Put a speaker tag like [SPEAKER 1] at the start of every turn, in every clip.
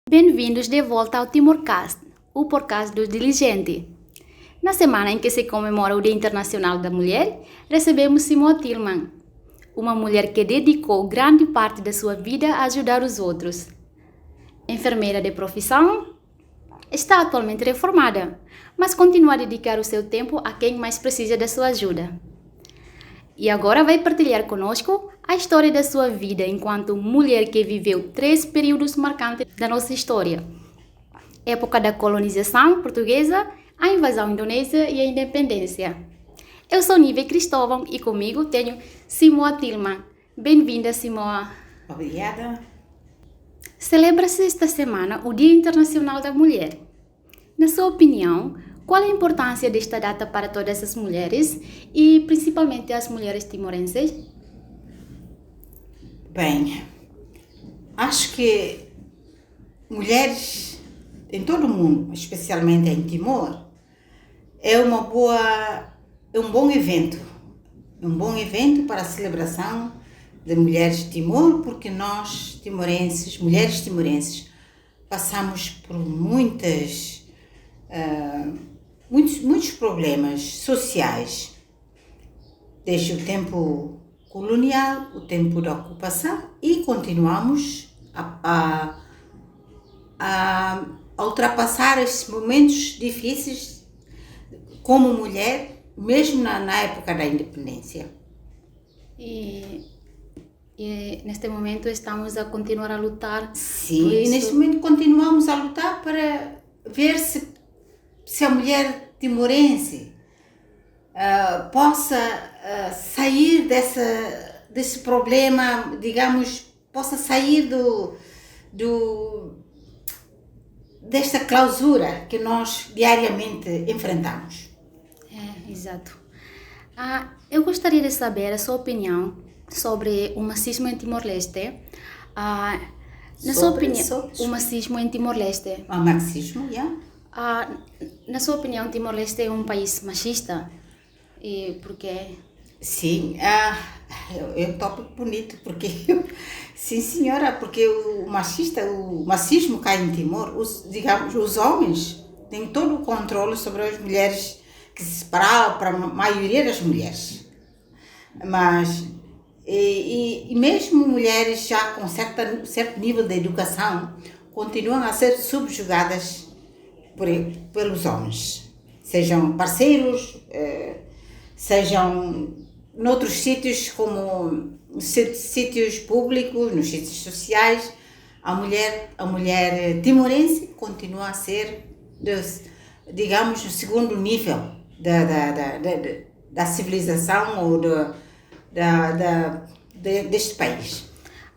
[SPEAKER 1] Bem-vindos de volta ao Timorcast, o podcast do Diligente. Na semana em que se comemora o Dia Internacional da Mulher, recebemos Simone Tillman, uma mulher que dedicou grande parte da sua vida a ajudar os outros. Enfermeira de profissão, está atualmente reformada, mas continua a dedicar o seu tempo a quem mais precisa da sua ajuda. E agora vai partilhar conosco a história da sua vida enquanto mulher que viveu 3 períodos marcantes da nossa história. Época da colonização portuguesa, a invasão indonésia e a independência. Eu sou Nive Cristóvão e comigo tenho Simone Tillman. Bem-vinda, Simone.
[SPEAKER 2] Obrigada.
[SPEAKER 1] Celebra-se esta semana o Dia Internacional da Mulher. Na sua opinião, qual a importância desta data para todas as mulheres e principalmente as mulheres timorenses?
[SPEAKER 2] Bem, acho que mulheres em todo o mundo, especialmente em Timor, é um bom evento. Um bom evento para a celebração de mulheres de Timor, porque nós, mulheres timorenses, passamos por muitos problemas sociais, desde o tempo colonial, o tempo da ocupação, e continuamos a ultrapassar esses momentos difíceis como mulher, mesmo na época da independência.
[SPEAKER 1] E neste momento estamos a continuar a lutar.
[SPEAKER 2] Sim, e neste momento continuamos a lutar para ver se a mulher timorense possa sair desse problema, digamos, possa sair desta clausura que nós diariamente enfrentamos.
[SPEAKER 1] Exato. Eu gostaria de saber a sua opinião sobre o machismo em Timor-Leste. O machismo em Timor-Leste.
[SPEAKER 2] O marxismo,
[SPEAKER 1] Na sua opinião, Timor-Leste é um país machista? E por quê?
[SPEAKER 2] Sim, é um tópico bonito, porque, sim senhora, porque o machismo cai em Timor, os homens têm todo o controle sobre as mulheres, que se separaram para a maioria das mulheres, mas e mesmo mulheres já com certo nível de educação continuam a ser subjugadas pelos homens, sejam parceiros, sejam noutros sítios como sítios públicos, nos sítios sociais. A mulher timorense continua a ser, digamos, o segundo nível da civilização ou deste país.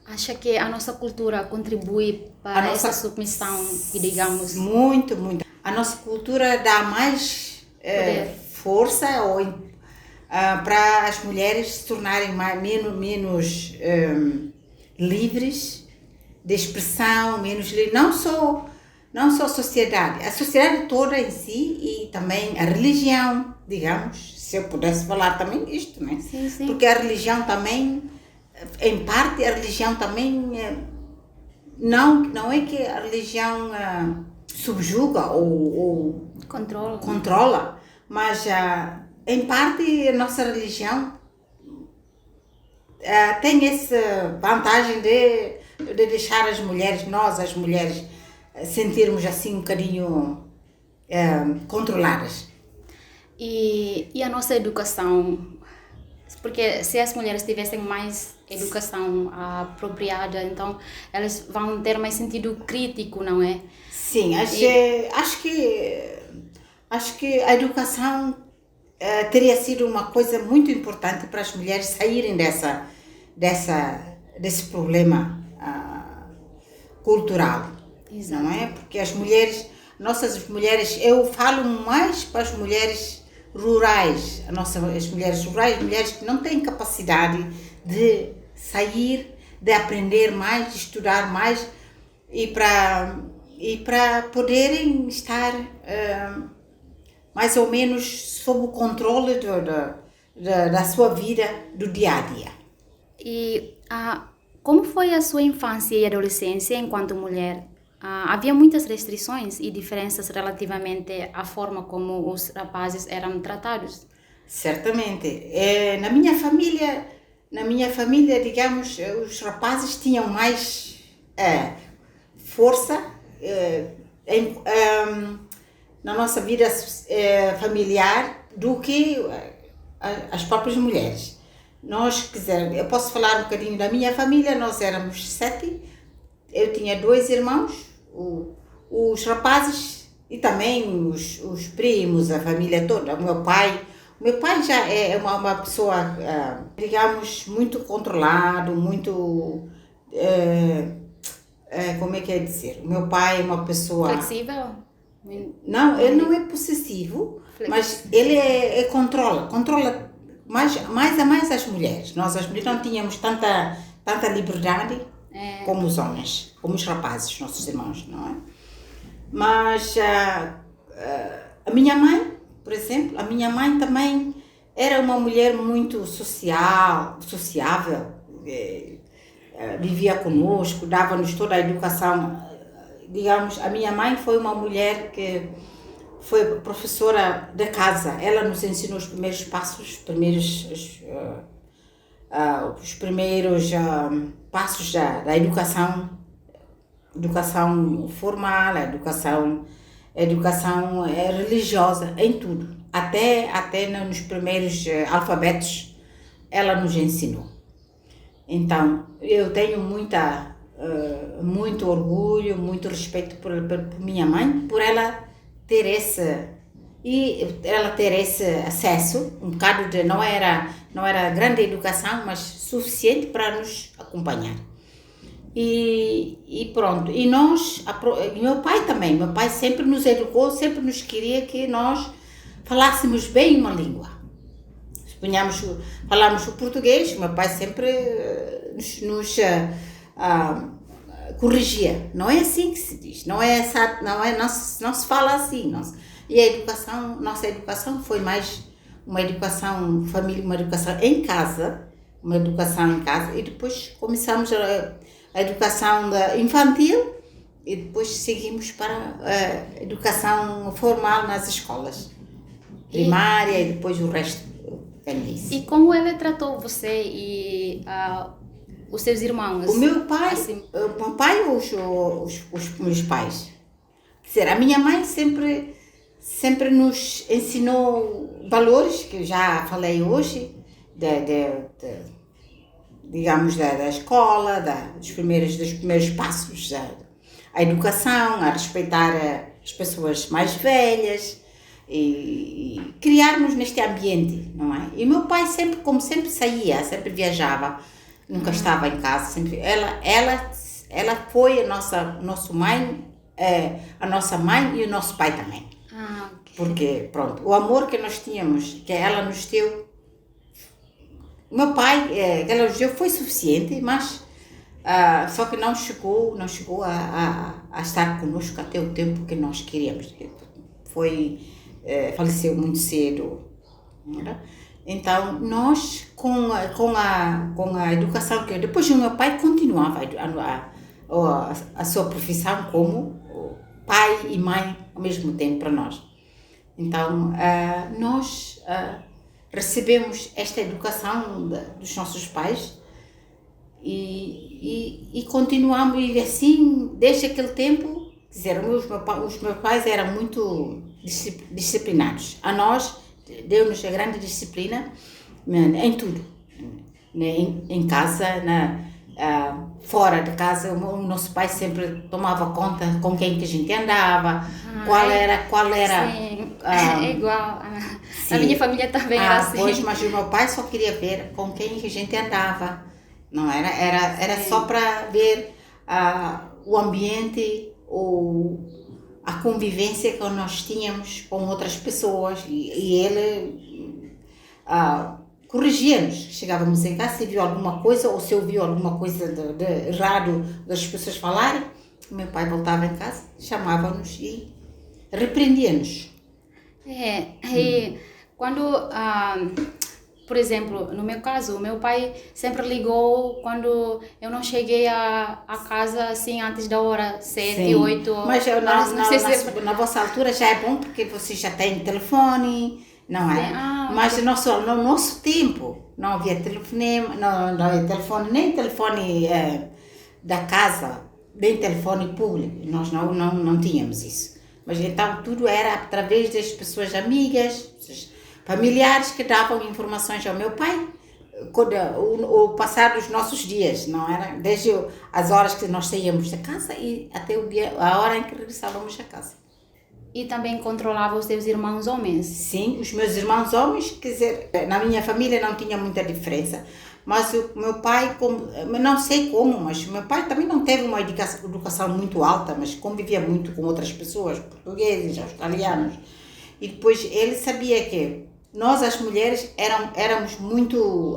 [SPEAKER 1] Acha que a nossa cultura contribui para essa submissão, digamos?
[SPEAKER 2] Muito, muito. A nossa cultura dá mais força para as mulheres se tornarem menos livres de expressão, menos livres, não só a sociedade toda em si, e também a religião, digamos, se eu pudesse falar também isto, né?
[SPEAKER 1] Sim.
[SPEAKER 2] Porque a religião também, em parte, não é que a religião subjuga ou controla, mas em parte a nossa religião tem essa vantagem de deixar as mulheres sentirmos assim um bocadinho controladas.
[SPEAKER 1] E a nossa educação, porque se as mulheres tivessem mais educação apropriada, então elas vão ter mais sentido crítico, não é?
[SPEAKER 2] Sim, acho que a educação teria sido uma coisa muito importante para as mulheres saírem desse problema cultural. Exato. Não é? Porque nossas mulheres, eu falo mais para as mulheres rurais, as mulheres rurais, mulheres que não têm capacidade de sair, de aprender mais, de estudar mais, e para poderem estar mais ou menos sob o controle da sua vida do dia a dia.
[SPEAKER 1] E como foi a sua infância e adolescência enquanto mulher? Havia muitas restrições e diferenças relativamente à forma como os rapazes eram tratados?
[SPEAKER 2] Certamente. Na minha família, digamos, os rapazes tinham mais força na nossa vida familiar do que as próprias mulheres. Eu posso falar um bocadinho da minha família, nós éramos 7, eu tinha 2 irmãos, os rapazes e também os primos, a família toda, o meu pai. O meu pai já é uma pessoa, digamos, muito controlado, muito, como é que é dizer? O meu pai é uma pessoa...
[SPEAKER 1] Flexível?
[SPEAKER 2] Não, ele não é possessivo, mas ele controla mais as mulheres. Nós, as mulheres, não tínhamos tanta liberdade como os homens, como os rapazes, nossos irmãos, não é? Mas a minha mãe, por exemplo, a minha mãe também era uma mulher muito sociável, vivia conosco, dava-nos toda a educação. Digamos, a minha mãe foi uma mulher que foi professora da casa. Ela nos ensinou os primeiros passos, os primeiros passos da educação formal, a educação religiosa, em tudo. Até nos primeiros alfabetos, ela nos ensinou. Então, eu tenho muito orgulho, muito respeito por minha mãe, por ela ter esse acesso, um bocado de, não era grande educação, mas suficiente para nos acompanhar. E pronto, e meu pai sempre nos educou, sempre nos queria que nós falássemos bem uma língua. Falamos o português, meu pai sempre nos corrigia. Não é assim que se diz, não se fala assim. E nossa educação foi mais uma educação família, uma educação em casa, e depois começamos a educação infantil e depois seguimos para a educação formal nas escolas primária e depois o resto.
[SPEAKER 1] E como ele tratou você e os seus irmãos?
[SPEAKER 2] O meu pai, ou os meus pais? Quer dizer, a minha mãe sempre nos ensinou valores, que eu já falei hoje, digamos, da escola, dos primeiros passos, a educação, a respeitar as pessoas mais velhas e criar-nos neste ambiente, não é? E o meu pai como sempre saía, sempre viajava, nunca estava em casa, sempre. Ela foi a nossa mãe e o nosso pai também.
[SPEAKER 1] Okay.
[SPEAKER 2] Porque, pronto, o amor que nós tínhamos, que ela nos deu, o meu pai, que ela nos deu, foi suficiente, mas só que não chegou a estar conosco até o tempo que nós queríamos. Faleceu muito cedo. Então, nós, com a educação que depois o meu pai continuava a sua profissão como pai e mãe ao mesmo tempo para nós. Então, nós recebemos esta educação dos nossos pais e continuamos, e assim, desde aquele tempo, quer dizer, os meus pais eram muito disciplinados. A nós, deu-nos a grande disciplina em tudo, em casa, fora de casa. O nosso pai sempre tomava conta com quem que a gente andava, qual era.
[SPEAKER 1] Sim, é igual. A minha família também era assim.
[SPEAKER 2] Pois, mas o meu pai só queria ver com quem que a gente andava, não era? Era só para ver o ambiente, a convivência que nós tínhamos com outras pessoas, e ele corrigia-nos. Chegávamos em casa, se viu alguma coisa ou se ouviu alguma coisa de errado das pessoas falarem, o meu pai voltava em casa, chamava-nos e repreendia-nos.
[SPEAKER 1] E quando, por exemplo, no meu caso, o meu pai sempre ligou quando eu não cheguei a casa assim antes da hora, 7, 8
[SPEAKER 2] Mas
[SPEAKER 1] horas, não sei se...
[SPEAKER 2] na vossa altura já é bom porque vocês já têm telefone, não é? Mas
[SPEAKER 1] ok.
[SPEAKER 2] no nosso tempo não havia telefonema, não havia telefone, nem telefone da casa, nem telefone público. Nós não tínhamos isso. Mas então tudo era através das pessoas amigas, familiares que davam informações ao meu pai, o passar dos nossos dias, não era? Desde as horas que nós saíamos da casa e até a hora em que regressávamos a casa.
[SPEAKER 1] E também controlava os seus irmãos homens?
[SPEAKER 2] Sim, os meus irmãos homens, quer dizer, na minha família não tinha muita diferença, mas o meu pai, não sei como, mas o meu pai também não teve uma educação muito alta, mas convivia muito com outras pessoas, portugueses, australianos, e depois ele sabia que nós, as mulheres, éramos muito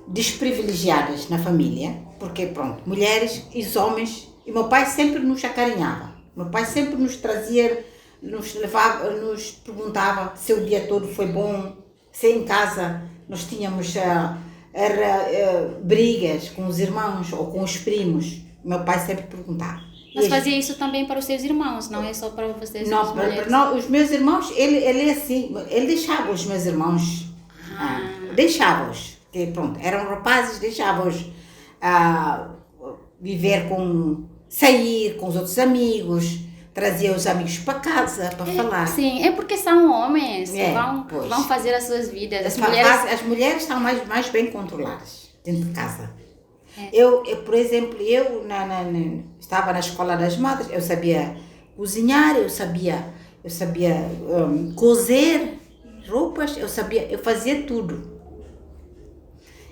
[SPEAKER 2] desprivilegiadas na família, porque, pronto, mulheres e os homens, e meu pai sempre nos acarinhava. Meu pai sempre nos trazia, nos levava, nos perguntava se o dia todo foi bom, se em casa nós tínhamos brigas com os irmãos ou com os primos. Meu pai sempre perguntava.
[SPEAKER 1] Mas fazia isso também para os seus irmãos, não é só para vocês?
[SPEAKER 2] Não, os meus irmãos, ele assim, ele deixava os meus irmãos, deixava-os, que pronto, eram rapazes, deixava-os viver sair com os outros amigos, trazia os amigos para casa para falar.
[SPEAKER 1] Sim, é porque são homens, vão
[SPEAKER 2] pois.
[SPEAKER 1] fazer as suas vidas.
[SPEAKER 2] As mulheres estão mais bem controladas dentro de casa. Eu, por exemplo, estava na escola das madres, eu sabia cozinhar, eu sabia cozer roupas, eu fazia tudo.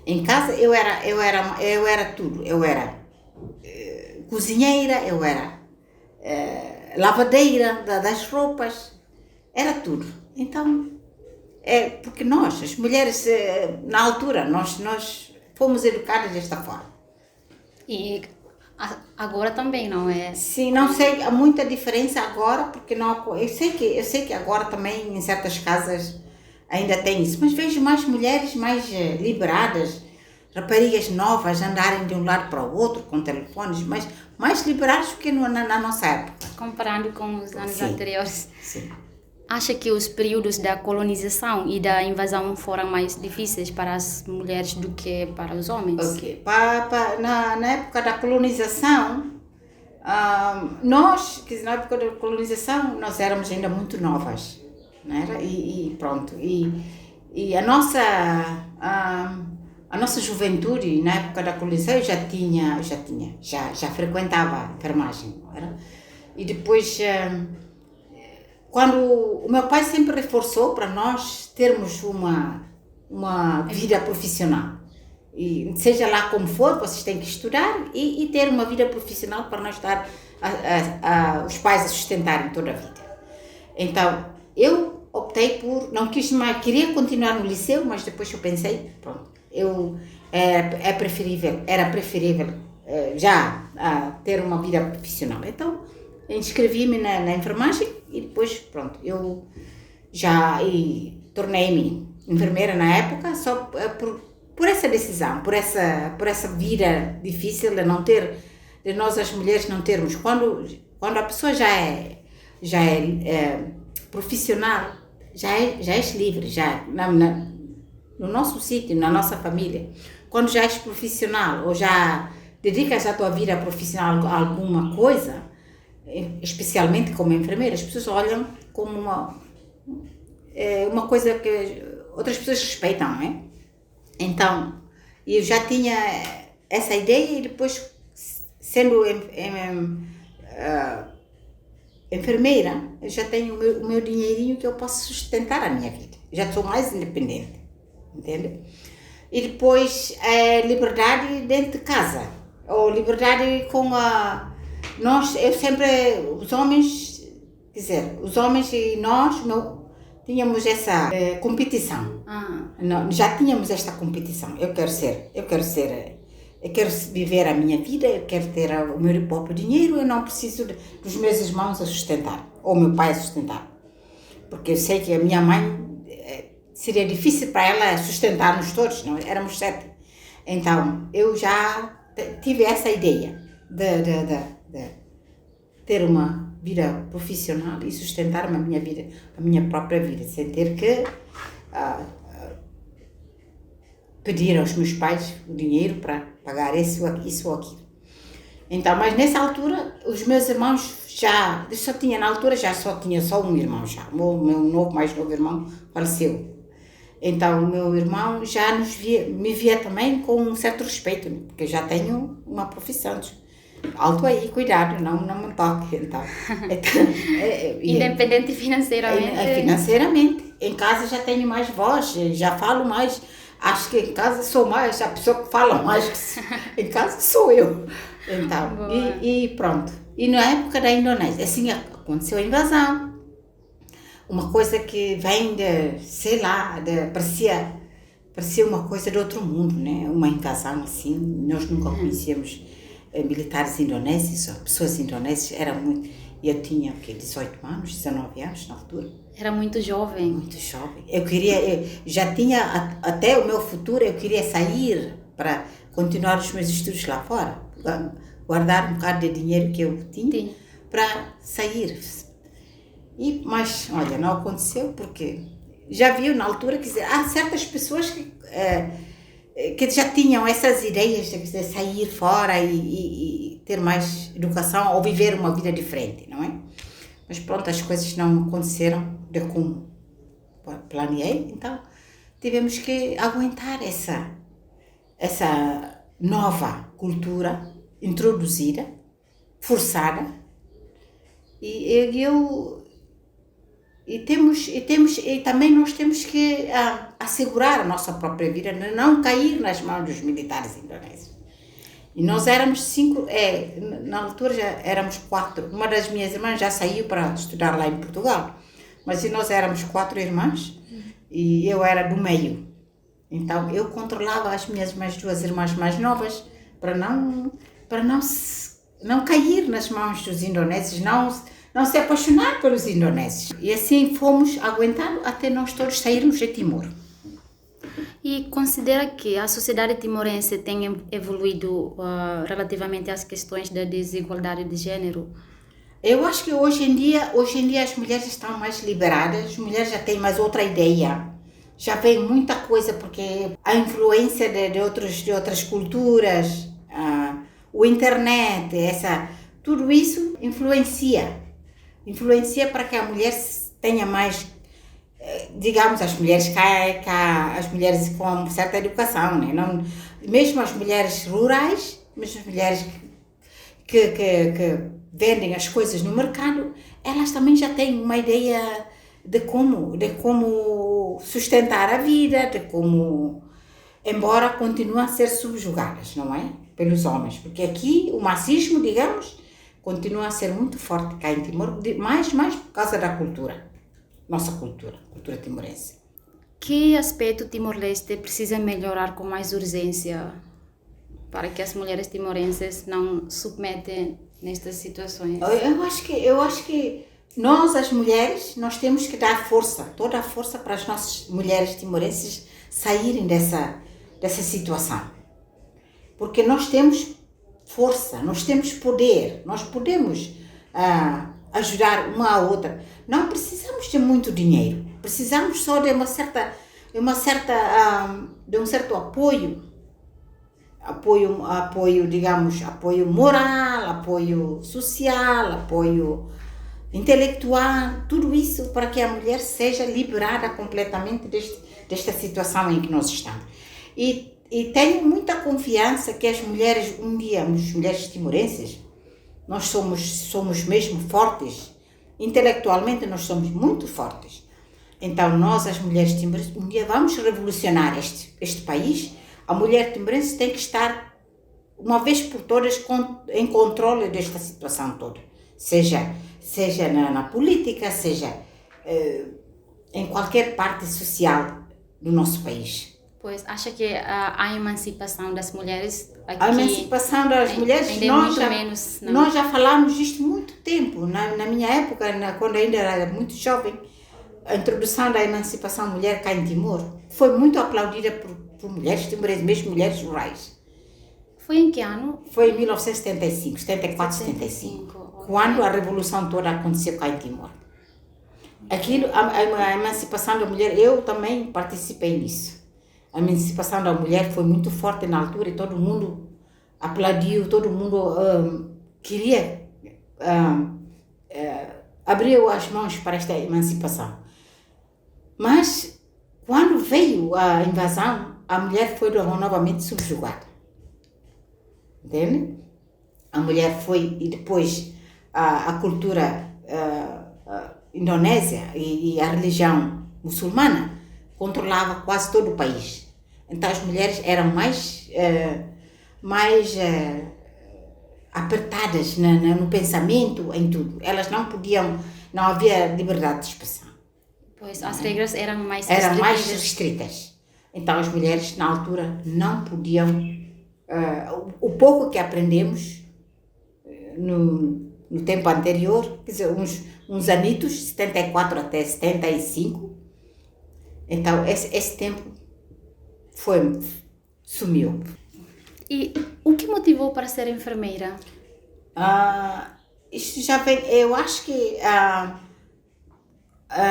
[SPEAKER 2] Em casa eu era tudo, eu era cozinheira, eu era lavadeira das roupas, era tudo. Então, porque nós, as mulheres, na altura, nós fomos educadas desta forma.
[SPEAKER 1] E agora também, não é?
[SPEAKER 2] Sim, não sei, há muita diferença agora, porque não, eu sei que agora também em certas casas ainda tem isso, mas vejo mais mulheres mais liberadas, raparigas novas andarem de um lado para o outro com telefones, mas mais liberadas do que na nossa época.
[SPEAKER 1] Comparando com os anos anteriores.
[SPEAKER 2] Sim.
[SPEAKER 1] Acha que os períodos da colonização e da invasão foram mais difíceis para as mulheres do que para os homens?
[SPEAKER 2] Ok. Na época da colonização, nós éramos ainda muito novas, não era? E pronto. E a nossa juventude, na época da colonização, eu já frequentava a enfermagem, não era? E depois... quando o meu pai sempre reforçou para nós termos uma vida profissional. E seja lá como for, vocês têm que estudar e ter uma vida profissional para não estar os pais a sustentarem toda a vida. Então, eu optei não quis mais, queria continuar no liceu, mas depois eu pensei, pronto, era preferível já ter uma vida profissional. Então, inscrevi-me na enfermagem e depois, pronto, eu tornei-me enfermeira na época, só por essa decisão, por essa vida difícil de nós as mulheres não termos. Quando a pessoa já é profissional, já és livre, no nosso sítio, na nossa família. Quando já és profissional ou já dedicas a tua vida profissional a alguma coisa, especialmente como enfermeira, as pessoas olham como uma coisa que outras pessoas respeitam, não é? Então, eu já tinha essa ideia e depois, sendo enfermeira, eu já tenho o meu dinheirinho que eu posso sustentar a minha vida. Já sou mais independente, entende? E depois, liberdade dentro de casa, ou liberdade com os homens e nós tínhamos essa competição. Já tínhamos esta competição. Eu quero viver a minha vida, eu quero ter o meu próprio dinheiro, eu não preciso dos meus irmãos a sustentar, ou meu pai a sustentar. Porque eu sei que a minha mãe seria difícil para ela sustentar-nos todos, não? Éramos 7. Então, eu já tive essa ideia de ter uma vida profissional e sustentar a minha vida, a minha própria vida, sem ter que pedir aos meus pais o dinheiro para pagar isso ou aquilo. Então, mas nessa altura, os meus irmãos na altura só tinha um irmão já. O meu mais novo irmão faleceu. Então, o meu irmão já me via também com um certo respeito, porque eu já tenho uma profissão. Alto aí, cuidado, não me toque. Então,
[SPEAKER 1] Independente financeiramente.
[SPEAKER 2] Financeiramente. Em casa já tenho mais voz, já falo mais. Acho que em casa sou mais a pessoa que fala mais. Em casa sou eu. Então, e pronto. E na época da Indonésia, assim, aconteceu a invasão. Uma coisa que vem sei lá, parecia uma coisa de outro mundo, né? Uma invasão assim. Nós nunca conhecíamos militares indonésios, ou pessoas indonésias, era muito. Eu tinha 18 anos, 19 anos na altura.
[SPEAKER 1] Era muito jovem.
[SPEAKER 2] Muito jovem. Eu já tinha, até o meu futuro, eu queria sair para continuar os meus estudos lá fora. Guardar um bocado de dinheiro que eu tinha para sair. Mas, olha, não aconteceu porque já viu na altura que há certas pessoas que já tinham essas ideias de sair fora e ter mais educação ou viver uma vida diferente, não é? Mas pronto, as coisas não aconteceram de como planeei, então tivemos que aguentar essa nova cultura introduzida, forçada, e também nós temos que assegurar a nossa própria vida, não cair nas mãos dos militares indonésios. E nós éramos 5, na altura já éramos 4. Uma das minhas irmãs já saiu para estudar lá em Portugal, mas nós éramos 4 irmãs e eu era do meio. Então eu controlava as minhas mais 2 irmãs mais novas para não cair nas mãos dos indonésios, não se apaixonar pelos indonésios. E assim fomos aguentando até nós todos sairmos de Timor.
[SPEAKER 1] E considera que a sociedade timorense tem evoluído relativamente às questões da desigualdade de gênero?
[SPEAKER 2] Eu acho que hoje em dia as mulheres estão mais liberadas, as mulheres já têm mais outra ideia. Já vem muita coisa, porque a influência de outras culturas, o internet, tudo isso influencia para que a mulher tenha mais, digamos, as mulheres com certa educação, né? Não, mesmo as mulheres rurais, mesmo as mulheres que vendem as coisas no mercado, elas também já têm uma ideia de como sustentar a vida, embora continuem a ser subjugadas, não é? Pelos homens, porque aqui o machismo, digamos, continua a ser muito forte cá em Timor, mais por causa da cultura, nossa cultura timorense.
[SPEAKER 1] Que aspecto Timor-Leste precisa melhorar com mais urgência para que as mulheres timorenses não submetem nestas situações?
[SPEAKER 2] Eu acho que nós, as mulheres, nós temos que dar toda a força para as nossas mulheres timorenses saírem dessa situação. Porque nós temos força, nós temos poder, nós podemos ajudar uma a outra. Não precisamos de muito dinheiro, precisamos só de um certo apoio, digamos, apoio moral, apoio social, apoio intelectual, tudo isso para que a mulher seja liberada completamente desta situação em que nós estamos. E tenho muita confiança que as mulheres, as mulheres timorenses, nós somos mesmo fortes, intelectualmente nós somos muito fortes. Então nós, as mulheres timorenses, um dia vamos revolucionar este país. A mulher timorense tem que estar, uma vez por todas, em controle desta situação toda. Seja na política, seja em qualquer parte social do nosso país.
[SPEAKER 1] Pois, acha que a emancipação das mulheres aqui...
[SPEAKER 2] A emancipação das mulheres, nós já falamos disto há muito tempo. Na minha época, quando ainda era muito jovem, a introdução da emancipação da mulher cá em Timor foi muito aplaudida por mulheres timorenses, mesmo mulheres rurais.
[SPEAKER 1] Foi em que ano?
[SPEAKER 2] Foi em 1975, 74, 75,
[SPEAKER 1] ok.
[SPEAKER 2] quando a revolução toda aconteceu cá em Timor. Aquilo, a emancipação da mulher, eu também participei nisso. A emancipação da mulher foi muito forte na altura e todo mundo aplaudiu, todo mundo queria, abriu as mãos para esta emancipação. Mas, quando veio a invasão, a mulher foi novamente subjugada. Entende? A mulher foi, e depois a cultura indonésia e a religião muçulmana controlava quase todo o país. Então as mulheres eram mais apertadas no pensamento, em tudo. Elas não podiam, não havia liberdade de expressão.
[SPEAKER 1] Pois, as regras eram mais
[SPEAKER 2] restritas. Então as mulheres na altura não podiam, o pouco que aprendemos no tempo anterior, quer dizer, uns anitos, 74 até 75, então esse tempo sumiu.
[SPEAKER 1] E o que motivou para ser enfermeira?
[SPEAKER 2] Isto já vem, eu acho que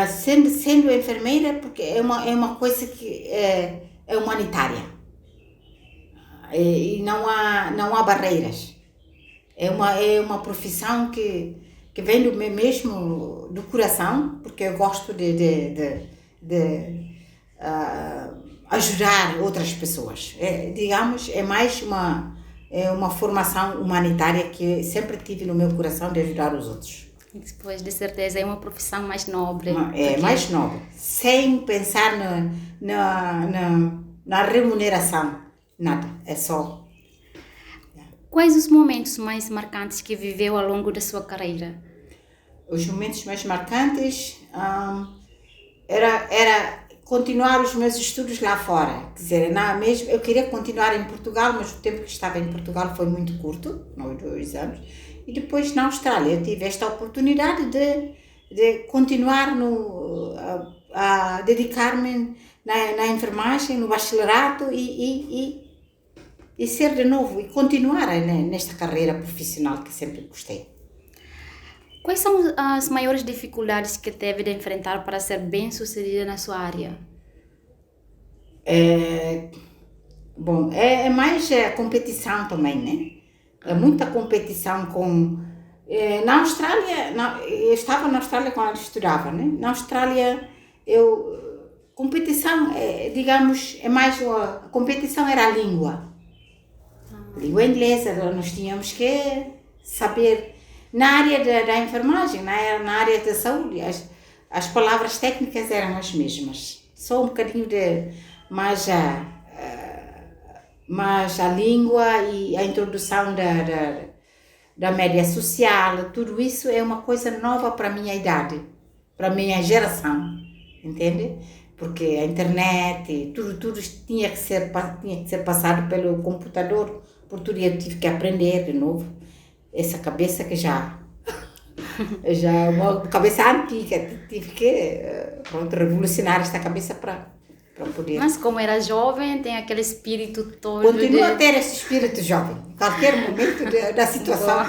[SPEAKER 2] sendo enfermeira, porque é uma coisa que é humanitária e não há barreiras. É uma profissão que vem mesmo do coração, porque eu gosto de ajudar outras pessoas. Digamos, é mais uma formação humanitária que sempre tive no meu coração de ajudar os outros.
[SPEAKER 1] Pois, de certeza, é uma profissão mais nobre.
[SPEAKER 2] Mais nobre, sem pensar na remuneração, nada, é só.
[SPEAKER 1] Quais os momentos mais marcantes que viveu ao longo da sua carreira?
[SPEAKER 2] Os momentos mais marcantes era continuar os meus estudos lá fora. Quer dizer, mesmo, eu queria continuar em Portugal, mas o tempo que estava em Portugal foi muito curto, 2 anos. E depois na Austrália eu tive esta oportunidade de continuar a dedicar-me na enfermagem, no bacharelato e ser de novo e continuar nesta carreira profissional que sempre gostei.
[SPEAKER 1] Quais são as maiores dificuldades que teve de enfrentar para ser bem-sucedida na sua área?
[SPEAKER 2] Bom, é mais a competição também, né? É muita competição com... na Austrália, eu estava na Austrália quando estudava, né? Na Austrália, competição, digamos, a competição era a língua. Língua inglesa, nós tínhamos que saber. Na área da enfermagem, na área da saúde, as palavras técnicas eram as mesmas. Só um bocadinho mais a língua e a introdução da média social, tudo isso é uma coisa nova para a minha idade, para a minha geração, entende? Porque a internet, tudo tinha que ser passado pelo computador, portanto eu tive que aprender de novo. Essa cabeça que já é uma cabeça antiga, tive que revolucionar esta cabeça para poder...
[SPEAKER 1] Mas como era jovem, tem aquele espírito todo...
[SPEAKER 2] Continua a ter esse espírito jovem, em qualquer momento da situação,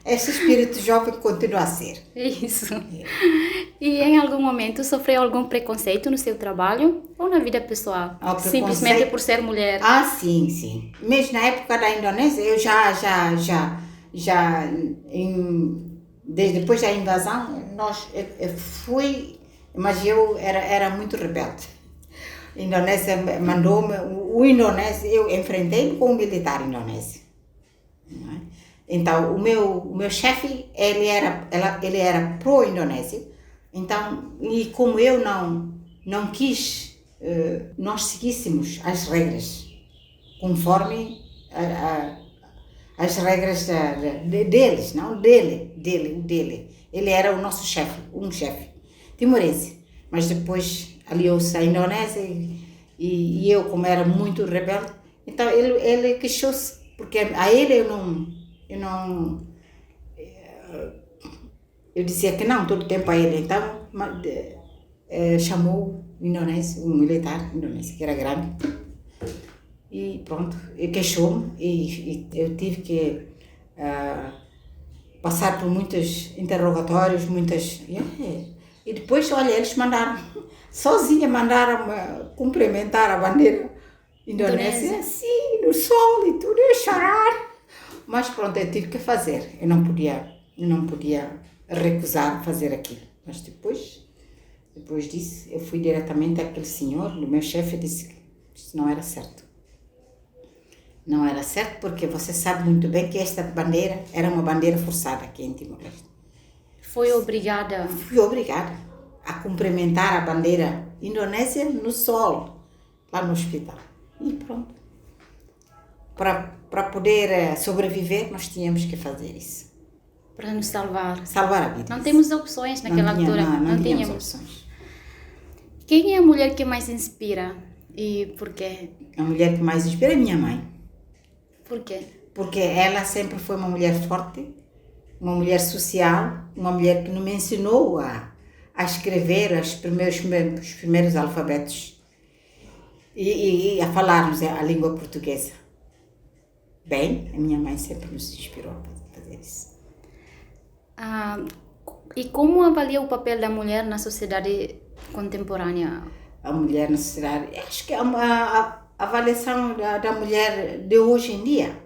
[SPEAKER 2] esse espírito jovem continua a ser.
[SPEAKER 1] Isso. E em algum momento sofreu algum preconceito no seu trabalho ou na vida pessoal? Simplesmente por ser mulher?
[SPEAKER 2] Sim. Mesmo na época da Indonésia, eu depois da invasão, eu fui, mas eu era muito rebelde. A Indonésia mandou-me, eu enfrentei com o militar indonésio. Então, o meu chefe, ele era pró-indonésio, então, e como eu não quis, nós seguíssemos as regras, conforme as regras deles, não dele. Ele era o nosso chefe, um chefe timorense, mas depois aliou-se à Indonésia e eu, como era muito rebelde, então ele queixou-se, porque a ele eu dizia que não, todo o tempo a ele, então chamou o indonésio, um militar indonésio, que era grande, e pronto, e queixou-me, e eu tive que passar por muitos interrogatórios, e depois, olha, eles mandaram-me cumprimentar a bandeira indonésia, assim, no sol e tudo, eu chorar. Mas pronto, eu tive que fazer, eu não podia recusar fazer aquilo. Mas depois disso, eu fui diretamente àquele senhor, o meu chefe, disse que isso não era certo. Não era certo porque você sabe muito bem que esta bandeira era uma bandeira forçada aqui em Timor-Leste.
[SPEAKER 1] Fui obrigada
[SPEAKER 2] a cumprimentar a bandeira indonésia no sol, lá no hospital. E pronto. Para poder sobreviver, nós tínhamos que fazer isso.
[SPEAKER 1] para nos salvar.
[SPEAKER 2] Salvar a vida.
[SPEAKER 1] Não temos opções naquela altura.
[SPEAKER 2] Não tínhamos opções.
[SPEAKER 1] Quem é a mulher que mais inspira e por quê?
[SPEAKER 2] A mulher que mais inspira é minha mãe.
[SPEAKER 1] Por quê?
[SPEAKER 2] Porque ela sempre foi uma mulher forte, uma mulher social, uma mulher que me ensinou a escrever os primeiros alfabetos e a falarmos a língua portuguesa. Bem, a minha mãe sempre nos inspirou a fazer isso.
[SPEAKER 1] E como avalia o papel da mulher na sociedade contemporânea?
[SPEAKER 2] A mulher na sociedade, acho que a avaliação da mulher de hoje em dia,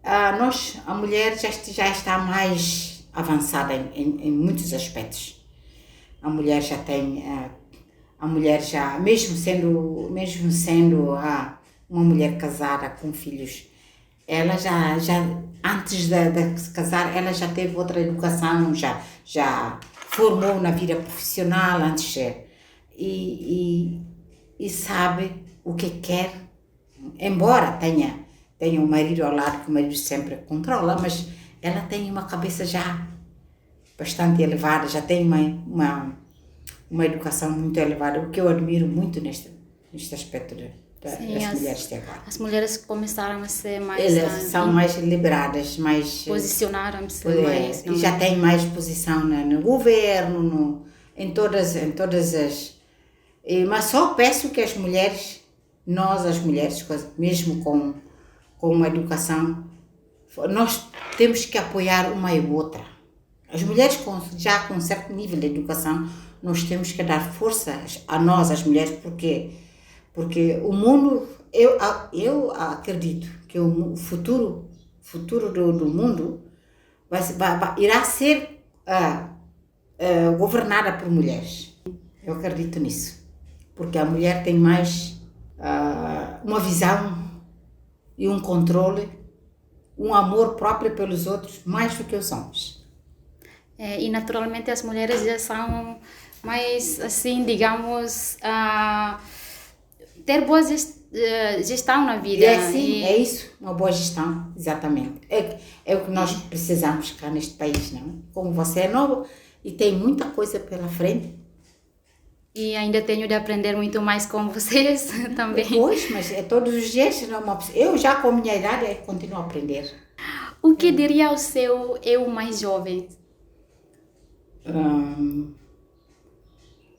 [SPEAKER 2] a mulher já está mais avançada em muitos aspectos. A mulher já tem, mesmo sendo uma mulher casada com filhos, ela já antes de se casar, ela já teve outra educação, já formou na vida profissional antes e sabe o que quer, embora tenha um marido ao lado que o marido sempre controla, mas ela tem uma cabeça já bastante elevada, já tem uma educação muito elevada, o que eu admiro muito neste aspecto das mulheres de agora.
[SPEAKER 1] As mulheres começaram a ser mais...
[SPEAKER 2] Elas são mais liberadas, mais...
[SPEAKER 1] Posicionaram-se mais.
[SPEAKER 2] E já têm mais posição no governo, em todas as... Mas só peço que as mulheres, mesmo com uma educação, nós temos que apoiar uma e outra. As mulheres já com um certo nível de educação, nós temos que dar força a nós, as mulheres, porque o mundo, eu acredito que o futuro do mundo irá ser governada por mulheres. Eu acredito nisso, porque a mulher tem mais uma visão e um controle, um amor próprio pelos outros, mais do que os homens.
[SPEAKER 1] E naturalmente as mulheres já são mais, assim, digamos, ter boa gestão na vida.
[SPEAKER 2] É isso, uma boa gestão, exatamente. É o que nós precisamos cá neste país, não? Como você é novo e tem muita coisa pela frente.
[SPEAKER 1] E ainda tenho de aprender muito mais com vocês também.
[SPEAKER 2] Pois, mas todos os dias, eu já com a minha idade continuo a aprender.
[SPEAKER 1] O que diria ao seu eu mais jovem?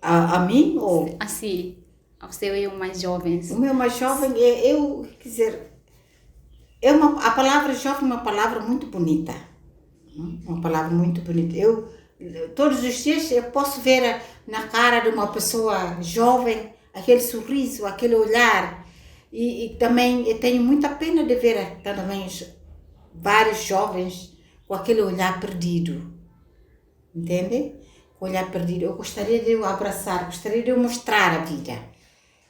[SPEAKER 2] A mim ou?
[SPEAKER 1] Assim, ao seu eu mais jovem.
[SPEAKER 2] O meu mais jovem, quer dizer, a palavra jovem é uma palavra muito bonita. Uma palavra muito bonita. Todos os dias eu posso ver na cara de uma pessoa jovem aquele sorriso, aquele olhar. E também eu tenho muita pena de ver também vários jovens com aquele olhar perdido. Entende? Com o olhar perdido. Eu gostaria de eu abraçar, gostaria de eu mostrar a vida.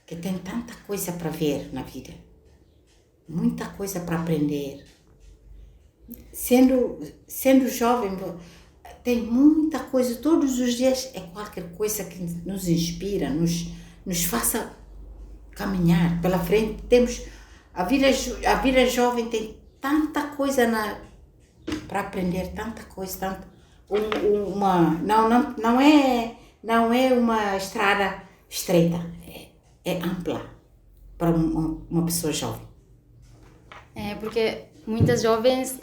[SPEAKER 2] Que tem tanta coisa para ver na vida. Muita coisa para aprender. Sendo jovem, tem muita coisa. Todos os dias é qualquer coisa que nos inspira, nos faça caminhar pela frente. Temos a vida jovem tem tanta coisa para aprender, tanta coisa, não é uma estrada estreita, é ampla para uma pessoa jovem.
[SPEAKER 1] Porque Muitas jovens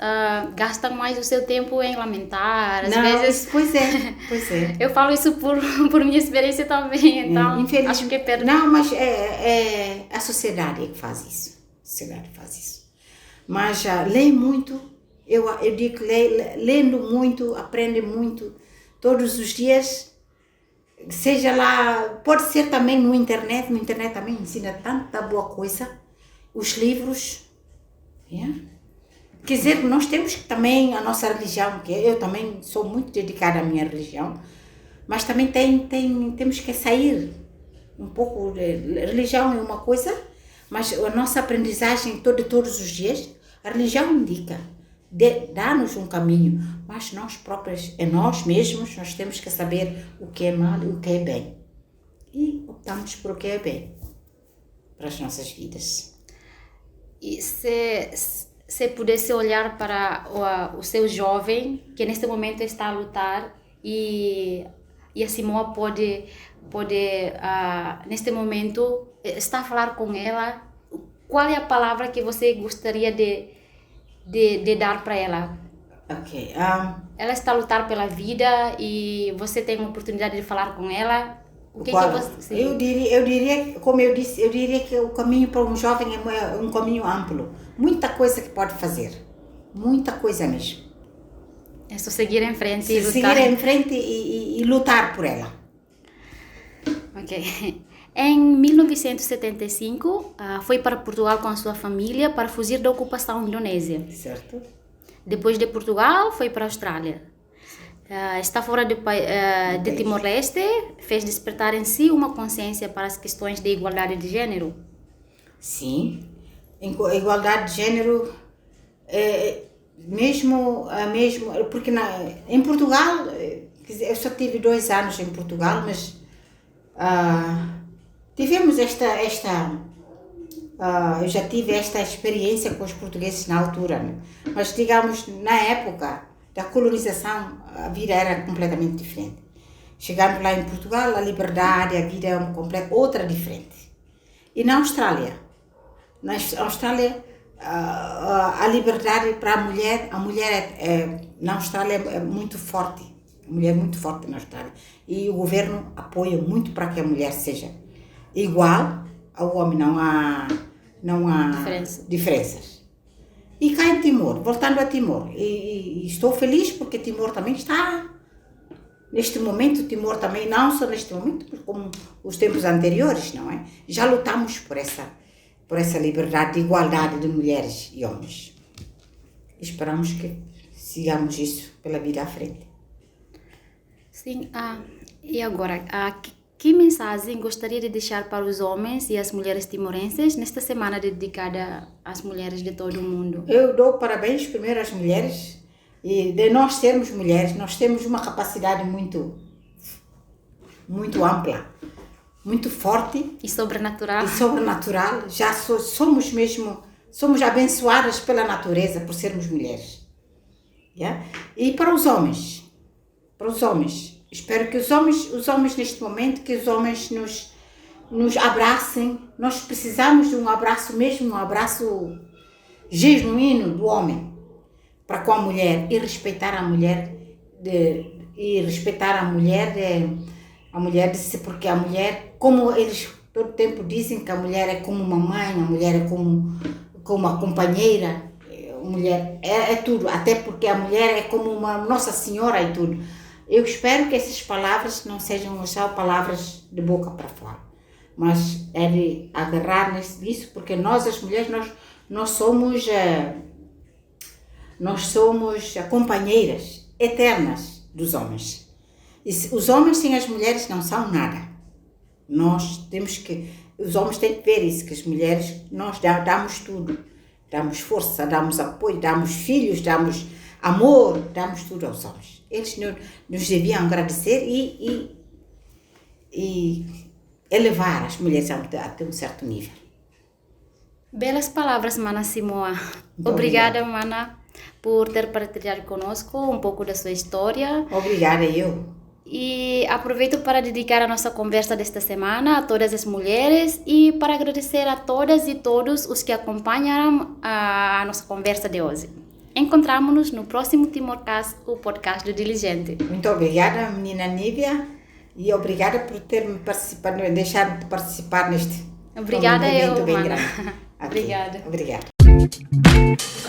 [SPEAKER 1] gastam mais o seu tempo em lamentar, às
[SPEAKER 2] Não,
[SPEAKER 1] vezes.
[SPEAKER 2] pois é.
[SPEAKER 1] Eu falo isso por minha experiência também, então
[SPEAKER 2] Infelizmente.
[SPEAKER 1] acho que perde.
[SPEAKER 2] Não, mas é a sociedade que faz isso. A sociedade faz isso. Mas lê muito, eu digo que lendo muito, aprende muito, todos os dias, seja lá, pode ser também no internet também ensina tanta boa coisa, os livros, yeah. Quer dizer, nós temos que também a nossa religião, que eu também sou muito dedicada à minha religião, mas também temos que sair um pouco, religião é uma coisa, mas a nossa aprendizagem todos os dias, a religião indica, dá-nos um caminho, mas nós próprios, nós mesmos, nós temos que saber o que é mal e o que é bem. E optamos por o que é bem para as nossas vidas.
[SPEAKER 1] E se pudesse olhar para o seu jovem que neste momento está a lutar e a Simoa pode neste momento está a falar com ela, qual é a palavra que você gostaria de dar para ela?
[SPEAKER 2] Ok.
[SPEAKER 1] Ela está a lutar pela vida e você tem a oportunidade de falar com ela. O que você...
[SPEAKER 2] Eu diria, como eu disse, eu diria que o caminho para um jovem é um caminho amplo. Muita coisa que pode fazer. Muita coisa mesmo.
[SPEAKER 1] É só seguir em frente e lutar.
[SPEAKER 2] Seguir em frente e lutar por ela.
[SPEAKER 1] Ok. Em 1975, foi para Portugal com a sua família para fugir da ocupação indonésia.
[SPEAKER 2] Certo.
[SPEAKER 1] Depois de Portugal, foi para a Austrália. Está fora de Timor-Leste, fez despertar em si uma consciência para as questões de igualdade de gênero?
[SPEAKER 2] Sim. A igualdade de gênero, mesmo porque em Portugal, eu só tive 2 anos em Portugal, mas tivemos eu já tive esta experiência com os portugueses na altura, né? Mas digamos, na época da colonização, a vida era completamente diferente. Chegando lá em Portugal, a liberdade, a vida é outra diferente. E na Austrália, a liberdade para a mulher na Austrália é muito forte. A mulher é muito forte na Austrália. E o governo apoia muito para que a mulher seja igual ao homem, não há diferenças. E cá em Timor, voltando a Timor, e estou feliz porque Timor também está, neste momento, Timor também, não só neste momento, como os tempos anteriores, não é? Já lutamos por essa liberdade, de igualdade de mulheres e homens. Esperamos que sigamos isso pela vida à frente.
[SPEAKER 1] Sim, e agora, que mensagem gostaria de deixar para os homens e as mulheres timorenses nesta semana dedicada às mulheres de todo o mundo?
[SPEAKER 2] Eu dou parabéns primeiro às mulheres, e de nós sermos mulheres, nós temos uma capacidade muito ampla, muito forte.
[SPEAKER 1] E sobrenatural.
[SPEAKER 2] Já somos abençoadas pela natureza por sermos mulheres. Yeah? E para os homens, espero que os homens neste momento, que os homens nos abracem. Nós precisamos de um abraço mesmo, um abraço genuíno do homem para com a mulher e respeitar a mulher, porque a mulher, como eles todo tempo dizem que a mulher é como uma mãe, a mulher é como uma companheira, a mulher é tudo, até porque a mulher é como uma Nossa Senhora e tudo. Eu espero que essas palavras não sejam só palavras de boca para fora, mas é de agarrar nisso, porque nós, as mulheres, nós somos companheiras eternas dos homens. E os homens sem as mulheres não são nada. Os homens têm que ver isso, que as mulheres, nós damos tudo. Damos força, damos apoio, damos filhos, damos amor, damos tudo aos homens. Eles nos deviam agradecer e elevar as mulheres até um certo nível.
[SPEAKER 1] Belas palavras, Mana Simoa. Obrigada, Mana, por ter partilhado conosco um pouco da sua história.
[SPEAKER 2] Obrigada, eu.
[SPEAKER 1] E aproveito para dedicar a nossa conversa desta semana a todas as mulheres e para agradecer a todas e todos os que acompanharam a nossa conversa de hoje. Encontramos-nos no próximo Timorcast, o podcast do Diligente.
[SPEAKER 2] Muito obrigada, menina Nívia, e obrigada por ter-me deixado participar neste
[SPEAKER 1] Obrigada,
[SPEAKER 2] evento bem
[SPEAKER 1] Mana.
[SPEAKER 2] grande.
[SPEAKER 1] Obrigada.
[SPEAKER 2] Obrigada.